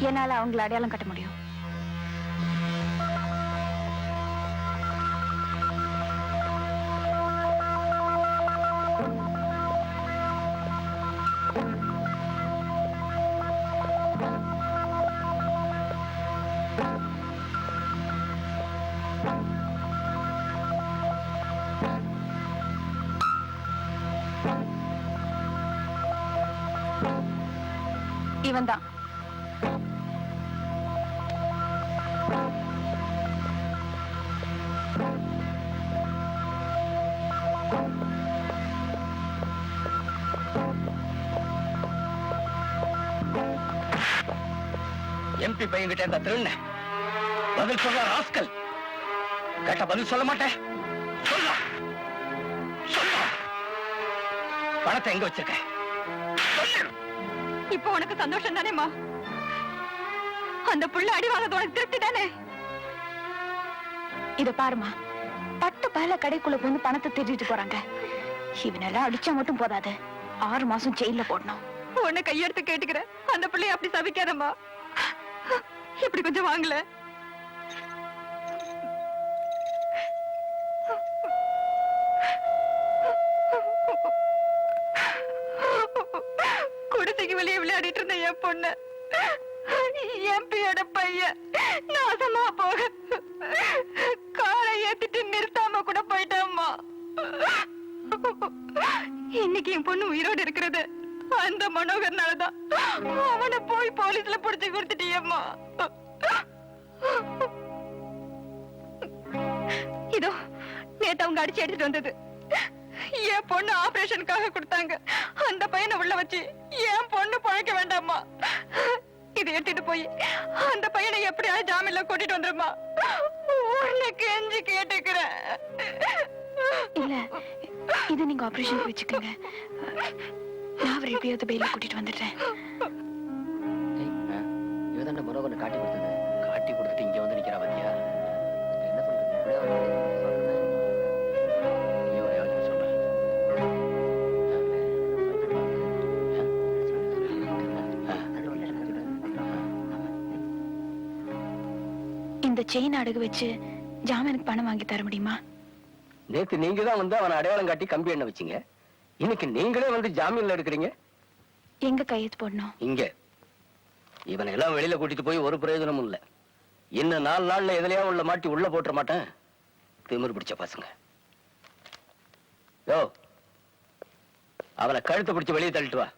என்னால அவங்கள அடையாளம் கட்ட முடியும். இவன்தான். எம்பி பையன்கிட்ட இந்த திருண்ண பதில் சொல்ல ராஸ்கல். கேட்ட பதில் சொல்ல மாட்டேன். சொல்ல சொல்ல பணத்தை எங்க வச்சிருக்க? இப்போ உனக்கு சந்தோஷம் தானேமா? அந்த புள்ள அடிவாங்கத்தோட திருப்தி தானே? இத பாருமா, பட்டு பல கடைக்குள்ள வந்து பணத்தை திருடிட்டு போறாங்க. இவனெல்லாம் அடிச்சா மட்டும் போதாது, 6 மாசம் ஜெயில போடணும். உன்னை கையெடுத்து கேட்டுக்கிற, அந்த பிள்ளைய அப்படி சபிக்காதம்மா. இப்படி கொஞ்சம் வாங்கல. குடிசைக்கு வெளியே விளையாடிட்டு இருந்த என் பொண்ணு எம்பியோட பையன் நாசமா போக காலை ஏத்திட்டு நிறுத்தாம கூட போயிட்டாம்மா. இன்னைக்கு என் பொண்ணு உயிரோடு இருக்கிறது அந்த மனோகர்னாலதான். அவனை போய் போலீஸ்ல புடிச்சு கொடுத்துட்டியம்மா. இதோ நேத்து அவங்க அடிச்சு எடுத்துட்டு வந்தது. என் பொண்ணு ஆபரேஷனுக்காக கொடுத்தாங்க. அந்த பையனை உள்ள வச்சு என் பொண்ணு பழைக்க வேண்டாமா. இதை எடுத்துட்டு போய் அந்த பையனை எப்படியாவது ஜாமீன்ல கூட்டிட்டு வந்துருமா. உனக்கு கெஞ்சி கேட்டுக்கிறேன். இல்ல, இது நீங்க ஆபரேஷன் வச்சுக்கோங்க. நான் அவரை எப்படியாவது பெயில கூட்டிட்டு வந்துடுறேன். இவதான் மனோகரனை காட்டி கொடுத்தது. காட்டி கொடுத்துட்டு இங்க வந்து நிக்கிறா பத்தியா? என்ன சொல்றது? இந்த செயின் அடகு வச்சு ஜாமீனுக்கு பணம் வாங்கி தர முடியுமா? நேத்து நீங்க தான் வந்து அவனை அடையாளம் காட்டி கம்பி எண்ண வச்சீங்க. இன்னைக்கு நீங்களே வந்து ஜாமீன்ல எடுக்கிறீங்க. எங்க கையெழுத்து போடணும்? இங்க. இவனை எல்லாம் வெளியில கூட்டிட்டு போய் ஒரு பிரயோஜனமும் இல்ல. இன்னும் 4 நாள்ல எதுலயா உள்ள மாட்டி உள்ள போட்டுற மாட்டேன். திமிரு பிடிச்ச பசங்க. யோ, அவனை கழுத்தை பிடிச்சு வெளியே தள்ளிட்டு வா.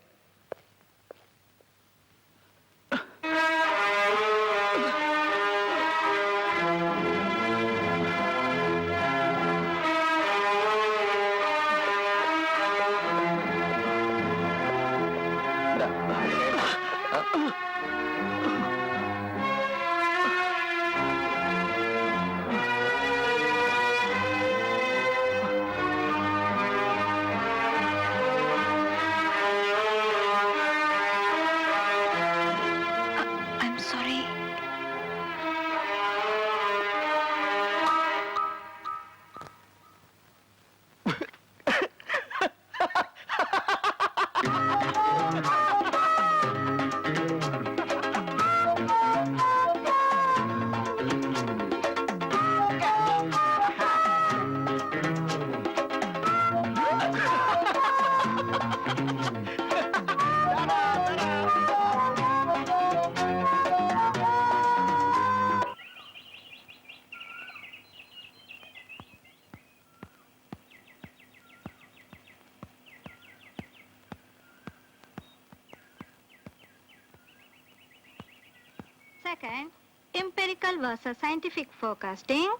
Second, empirical versus scientific forecasting.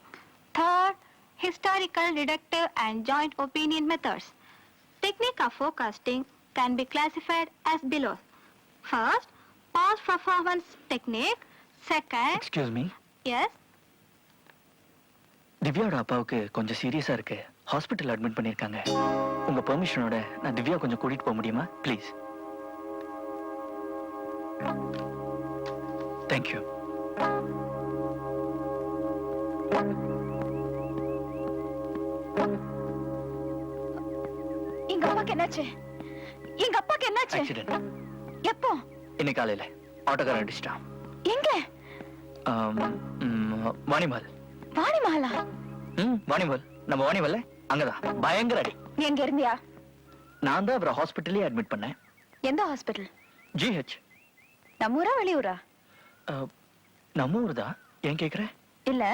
Third, historical, deductive and joint opinion methods. Technique of forecasting can be classified as below. First, past performance technique. Second, Excuse me. yes, திவ்யாவோட அப்பாவுக்கு கொஞ்சம் சீரியஸா இருக்கு. ஹாஸ்பிட்டல் அட்மிட் பண்ணிருக்காங்க. உங்க பெர்மிஷனோட நான் திவ்யா கொஞ்சம் கூட்டிட்டு போக முடியுமா? ப்ளீஸ். தேங்க்யூ. எங்க அப்பாக்கு என்னாச்சு? எங்க அப்பாக்கு என்னாச்சு? ஆக்சிடென்ட். எப்போ? இன்னைக்கு காலையில ஆட்டோக்காரன் அடிச்சிட்டான். எங்க? வாணிமால். வாணிமஹாலா? வாணிமால். நம்ம வாணிமல்ல அங்கதான் பயங்கர அடி. நீ எங்க இருந்தியா? நான் தான் அவரை ஹாஸ்பிட்டலே அட்மிட் பண்ணேன். எந்த ஹாஸ்பிட்டல்? ஜிஹெச். நம்ம ஊரா வெளியூரா? நம்ம ஊர் தான். ஏன் கேக்குற? இல்ல,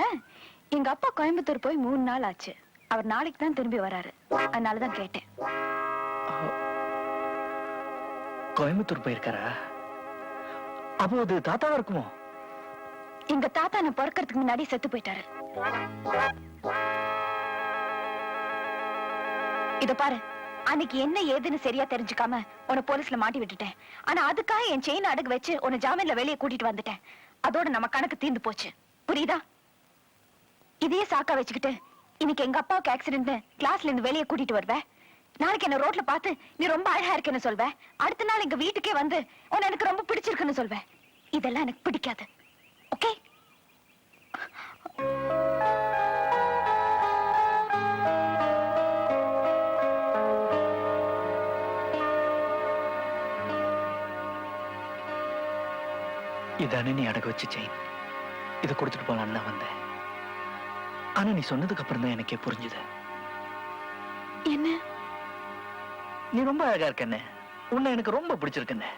எங்க அப்பா கோயம்புத்தூர் போய் 3 நாள் ஆச்சு. அவர் நாளைக்கு தான் திரும்பி வராரு. அதனாலதான் கேட்டேன். கோயம்புத்தூர் போயிருக்காரா? அப்போ அது தாத்தாவா இருக்குமோ? எங்க தாத்தா நான் பிறக்கிறதுக்கு முன்னாடி செத்து போயிட்டாரு. இத பாரு, அன்னைக்கு என்ன ஏதுன்னு சரியா தெரிஞ்சுக்காம உன்னை போலீஸ்ல மாட்டி விட்டுட்டேன். ஆனா அதுக்காக என் செயினை அடகு வச்சு உன்னை ஜாமீன்ல வெளியே கூட்டிட்டு வந்துட்டேன். அதோட நம்ம கணக்கு தீர்ந்து போச்சு. புரியுதா? இதையே சாக்கா வச்சுக்கிட்டு இன்னைக்கு எங்க அப்பாவுக்கு ஆக்சிடென்ட் கிளாஸ்ல இருந்து வெளியே கூட்டிட்டு வருவேன். நாளைக்கு என்ன ரோட்ல பார்த்து நீ ரொம்ப அழகா இருக்குன்னு சொல்வேன். அடுத்த நாள் எங்க வீட்டுக்கே வந்து உன்னை எனக்கு ரொம்ப பிடிச்சிருக்குன்னு சொல்வேன். இதெல்லாம் எனக்கு பிடிக்காது. ஓகே? இதானே நீ அடகு வச்சு செயின். இதை கொடுத்துட்டு போலான்னு தான் வந்தேன். ஆனா நீ சொன்னதுக்கு அப்புறம் தான் எனக்கே புரிஞ்சுது. என்ன? நீ ரொம்ப அழகா இருக்கண்ணே. உன்னை எனக்கு ரொம்ப பிடிச்சிருக்கண்ணே.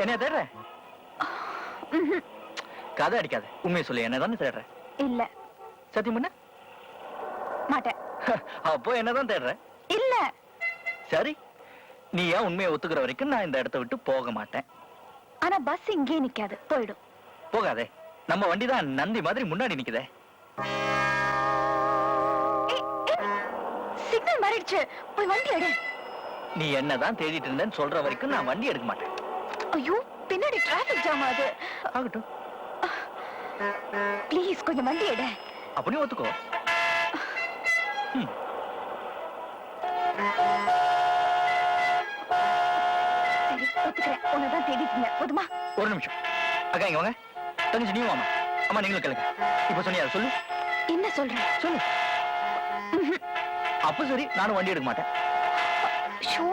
என்ன தேடுற? கதை அடிக்காத. உண்மையை சொல்லு. என்னதானே தேடுற? இல்ல. சத்தியம் பண்ண மாட்டேன். அப்போ என்னதான் தேடுற? இல்ல. சரி, நீ ஏன் உண்மையை ஒத்துக்கிற வரைக்கும் நான் இந்த இடத்தை விட்டு போக மாட்டேன். ஆனா பஸ் இங்கே நிக்காது, போயிடும். போகாதே. நம்ம வண்டி தான் நந்தி மாதிரி முன்னாடி நிக்குதே. சிக்னல் மாறிடுச்சு. போய் வண்டி எடு. நீ என்னதான் தேடிட்டு இருந்தேன்னு சொல்ற வரைக்கும் நான் வண்டி எடுக்க மாட்டேன். ஐயோ, பின்னாடி டிராபிக் ஜாம் ஆகுது. ஆகட்டும். ப்ளீஸ் கொஞ்சம் வண்டி எடு. அப்படி ஒத்துக்கோ. சரி, ஒத்துக்கிறேன். உன்னதான் தேடிட்டு இருந்தேன். போதுமா? ஒரு நிமிஷம். அக்கா இங்க வாங்க. தங்கச்சி நீ வாமா. அம்மா நீங்களும் கேளுங்க. இப்ப சொன்னியா? சொல்லு. என்ன சொல்ற? சொல்லு. அப்ப சரி, நானும் வண்டி எடுக்க மாட்டேன். ஷோ,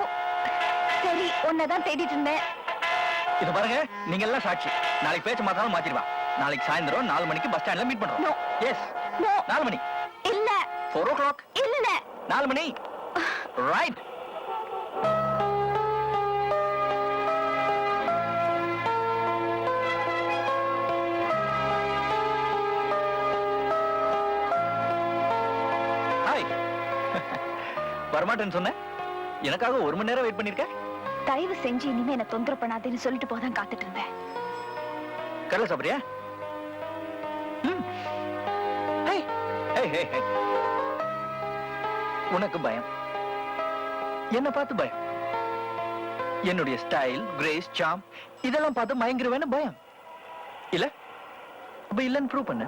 சரி, உன்னதான் தேடிட்டு இருந்தேன். இத பாருங்க, நீங்க எல்லாம் சாட்சி. நாளைக்கு பேச்ச மாத்தாலும் மாத்திடுவா. நாளைக்கு சாயந்தரம் 4 மணிக்கு பஸ் ஸ்டாண்ட்ல மீட் பண்றோம். No. எஸ். No. 4 மணி. இல்ல. 4 o'clock. இல்ல. 4 மணி. ரைட். ஹாய். வரமாட்டேன்னு சொன்னேன். எனக்காக 1 மணி நேரம் வெயிட் பண்ணிருக்க. தயவு செஞ்சு இனிமே என்ன தொந்தரவு பண்ணாதேன்னு சொல்லிட்டு போதான் காத்துட்டு இருந்தேன். கடலை சாப்பிடுறியா? உனக்கு பயம், என்ன பார்த்து பயம். என்னுடைய ஸ்டைல், கிரேஸ், சாம் இதெல்லாம் பார்த்து மயங்கிருவேன்னு பயம் இல்ல? அப்ப இல்லன்னு ப்ரூவ் பண்ணு.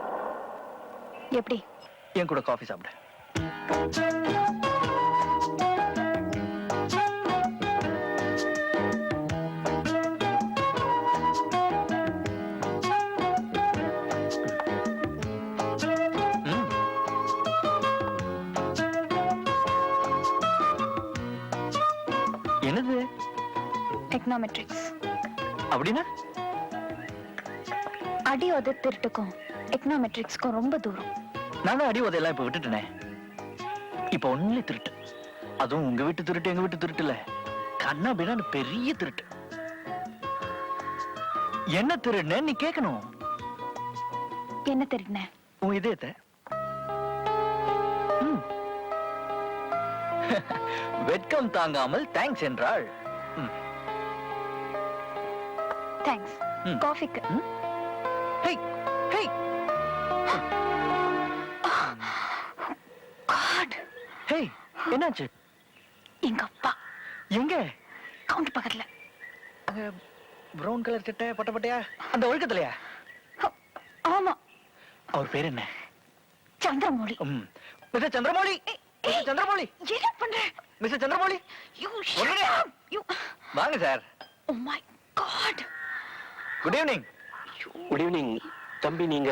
எப்படி? என் கூட காஃபி சாப்பிடு. என்னது? எக்கனாமெட்ரிக்ஸ். அப்படின்னா? அடி உத திருட்டுக்கும் எக்கனாமெட்ரிக்ஸ்க்கும் ரொம்ப தூரம். நானும் அடி உதையெல்லாம் இப்ப விட்டுட்டேனே. இப்ப ஒன்லி திருட்டு. அதுவும் உங்க வீட்டு திருட்டு, எங்க வீட்டு திருட்டு இல்ல, கண்ணா பின்னாடி பெரிய திருட்டு. என்ன திருடுன நீ கேட்கணும். என்ன திருடின? உன் இதயத்தை. வெட்கம் தாங்காமல் தேங்க்ஸ் என்றாள். தேங்க்ஸ். காஃபிக்கு. ஹேய் ஹேய் என்னாச்சு? எங்க அப்பா எங்க? கவுண்ட் பக்கத்துல. அங்க பிரவுன் கலர் சட்டை பட்ட பட்டையா அந்த ஒழுக்கத்திலயா? ஆமா. அவர் பேர் என்ன? சந்திரமௌலி. மிஸ்டர் சந்திரமௌலி. மிஸ்டர் சந்திரமௌலி. என்ன பண்ற? மிஸ்டர் சந்திரமௌலி. வாங்க sir. Oh my god. Good evening. Good evening. தம்பி நீங்க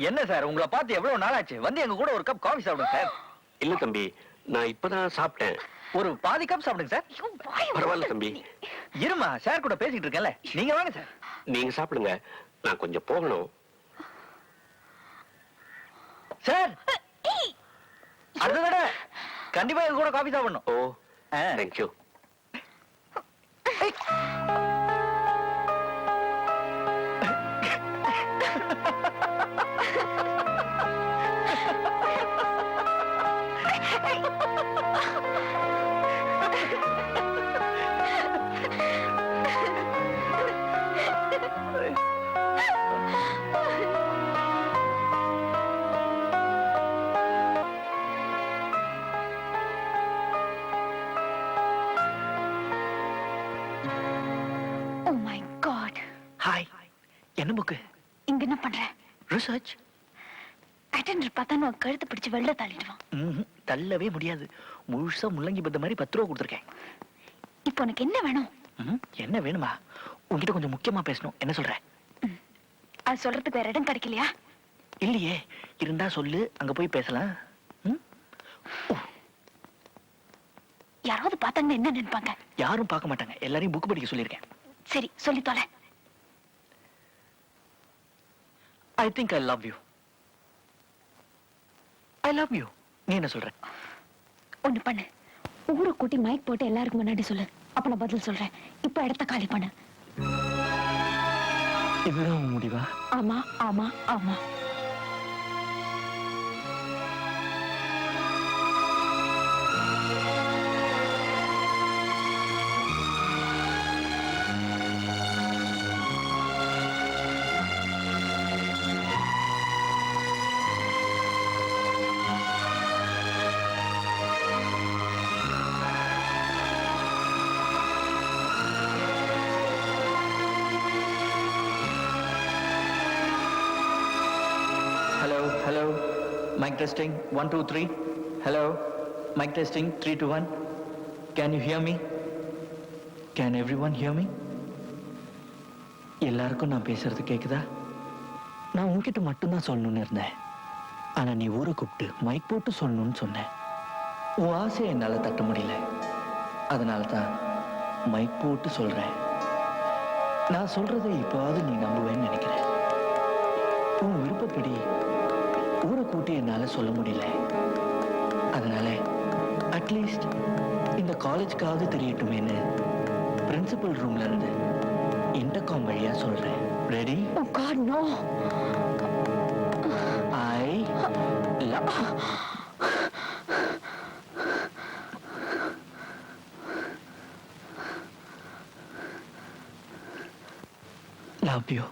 என்ன சார் உங்களை பார்த்து எவ்வளவு நாள் ஆச்சு? வந்து எங்க கூட ஒரு கப் காஃபி சாப்பிடுங்க சார். இல்ல தம்பி, நான் இப்பதான் சாப்பிட்டேன். ஒரு பாதி கப் சாப்பிடுங்க சார். பரவாயில்ல தம்பி. இருமா, சார் கூட பேசிட்டு இருக்கேன்ல. நீங்க வாங்க சார். நீங்க சாப்பிடுங்க, நான் கொஞ்சம் போகணும். சார் அடுத்த தடவை கண்டிப்பா எங்க கூட காஃபி சாப்பிடணும். Oh thank you. Oh my god. Hi. என்ன புக்கு? இங்க என்ன பண்ற? ரிசர்ச். அட்டெண்டர் பார்த்தா நான் கழுத்து பிடிச்சு வெளில தள்ளிடுவான். தள்ளவே முடியாது. முழுசா முள்ளங்கி பத்த மாதிரி 10 ரூபா கொடுத்துருக்கேன். இப்போ உனக்கு என்ன வேணும்? என்ன வேணுமா? உன்கிட்ட கொஞ்சம் முக்கியமா பேசணும். என்ன சொல்ற? அது சொல்றதுக்கு வேற இடம் கிடைக்கலையா? இல்லையே. இருந்தா சொல்லு, அங்க போய் பேசலாம். யாராவது பார்த்தாங்கன்னா என்ன நினைப்பாங்க? யாரும் பார்க்க மாட்டாங்க. எல்லாரையும் புக் படிக்க சொல்லியிருக்கேன். சரி சொல்லி தொலை. I think I love you. I love you. நீ என்ன சொல்ற? ஒண்ணு பண்ணு, ஊரை கூட்டி மைக் போட்டு எல்லாருக்கும் முன்னாடி சொல்லு. அப்ப நான் பதில் சொல்றேன். இப்ப இடத்த காலி பண்ணு. இதுதான் உன் முடிவா? ஆமா ஆமா ஆமா. Hello. Mic testing. 1 2 3. Hello. Mic testing. 3 2 1. Can you hear me? Can everyone hear me? எல்லாருக்கும் நான் பேசுறது கேக்குதா? நான் உன்கிட்ட மட்டும்தான் சொல்லணும்னு இருந்தேன். ஆனா நீ ஊரை கூப்பிட்டு மைக் போட்டு சொல்லணும்னு சொன்னேன். உன் ஆசையை என்னால தட்ட முடியல. அதனால தான் மைக் போட்டு சொல்றேன். நான் சொல்றதை இப்போவாவது நீ நம்புவேன்னு நினைக்கிறேன். உன் விருப்பப்படி ஊரை கூட்டி என்னால சொல்ல முடியல. அதனால அட்லீஸ்ட் இந்த காலேஜ்க்காவது தெரியட்டுமேன்னு பிரின்சிபல் ரூம்ல இருந்து இன்டர்காம் வழியா சொல்றேன். Ready? Oh God, no. I love you.